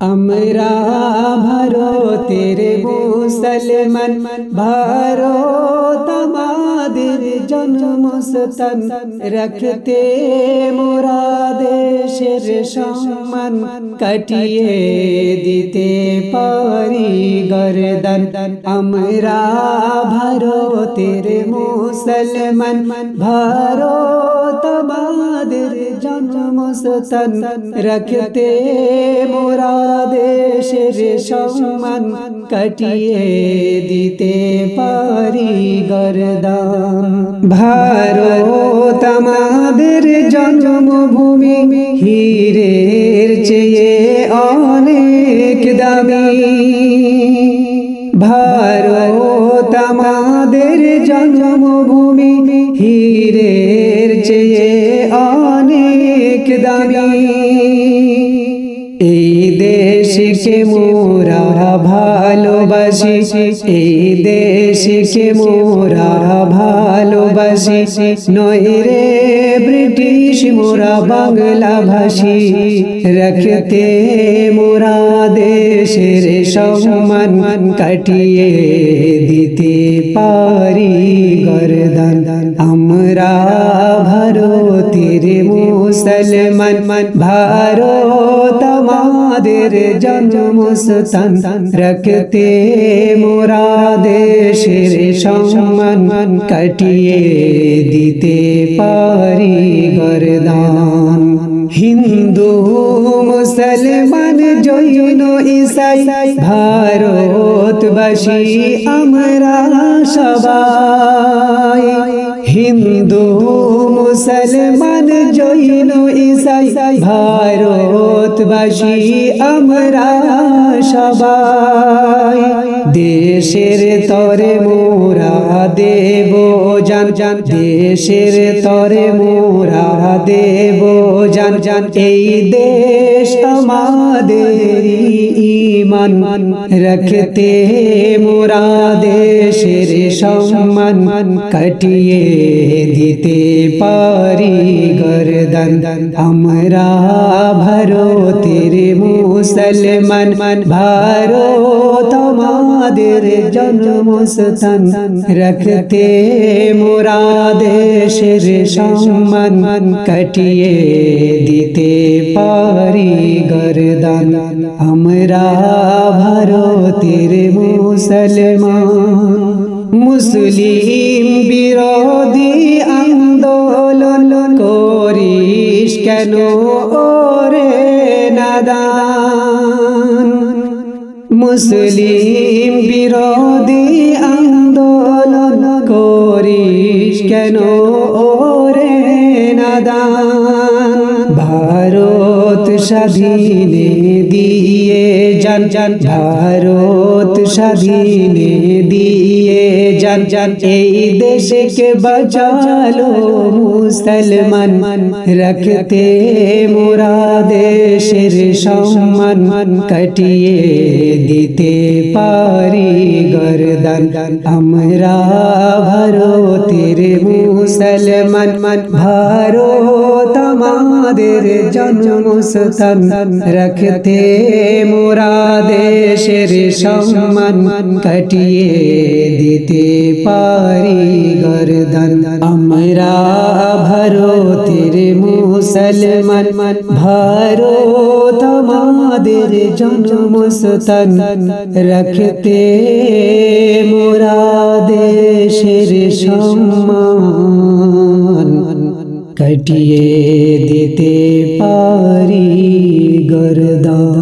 আমরা ভারতের মুসলমান, ভারত আমাদের জন্মস্থান। রাখতে মোরা দেশের সম্মান, কাটিয়ে দিতে পারি গর্দান। আমরা ভারতের মুসলমান, ভারত আমাদের জন্মস্থান। রাখতে মোরা দেশের সম্মান, কাটিয়ে দিতে পারি গর্দান। ভারত আমাদের জন্মভূমি, হীরের চেয়ে অনেক দামি। ভারত আমাদের জন্মভূমি, হীরের চেয়ে অনেক দামি। এই দেশকে মোরা ভালোবাসি, এই দেশকে মোরা ভালোবাসি। নয় রে ব্রিটিশ মোরা বাংলা ভাষী। রাখতে মোরা দেশের সম্মান, কাটিয়ে দিতে পারি গর্দান। আমরা ভারতের মুসলমান, ভারত আমাদের জন্মস্থান। রাখতে মোরা দেশের সম্মান, কাটিয়ে দিতে পারি গর্দান। হিন্দু মুসলমান জৈন ঈসাই, ভারতবাসী আমরা সবাই। হিন্দু মুসলমান জৈন ঈসাই, ভারতবাসী আমরা সবাই। দেশের তরে মোরা দেব জান, দেশের তরে মোরা দেব জান। এই দেশ আমাদের ঈমান। রাখতে মোরা দেশের সম্মান, কাটিয়ে দিতে পারি গর্দান। আমরা ভারতের মুসলমান, ভারত আমাদের জন্মস্থান। রাখতে মোরা দেশের সম্মান, কাটিয়ে দিতে পারি গর্দান। আমরা ভারতের মুসলমান। মুসলিম বিরোধী আন্দোলন করিস কেন ওরে নাদান। মুসলিম বিরোধী আন্দোলন করিস কেন ওরে নাদান। ভারত স্বাধীনে দিয়ে জান, ভারত স্বাধীনে দিয়ে জান। এই দেশকে বাঁচালো মুসলমান। রাখতে মোরা দেশের সম্মান, কাটিয়ে দিতে পারি গর্দান। আমরা ভারতের মুসলমান, ভারত আমাদের জন্মস্থান। রাখতে মোরা দেশের সম্মান, কাটিয়ে দিতে পারি গর্দান। আমরা ভারতের মুসলমান, ভারত আমাদের জন্মস্থান। রাখতে মোরা দেশের সম্মান, কাটিয়ে দিতে পারি গর্দান।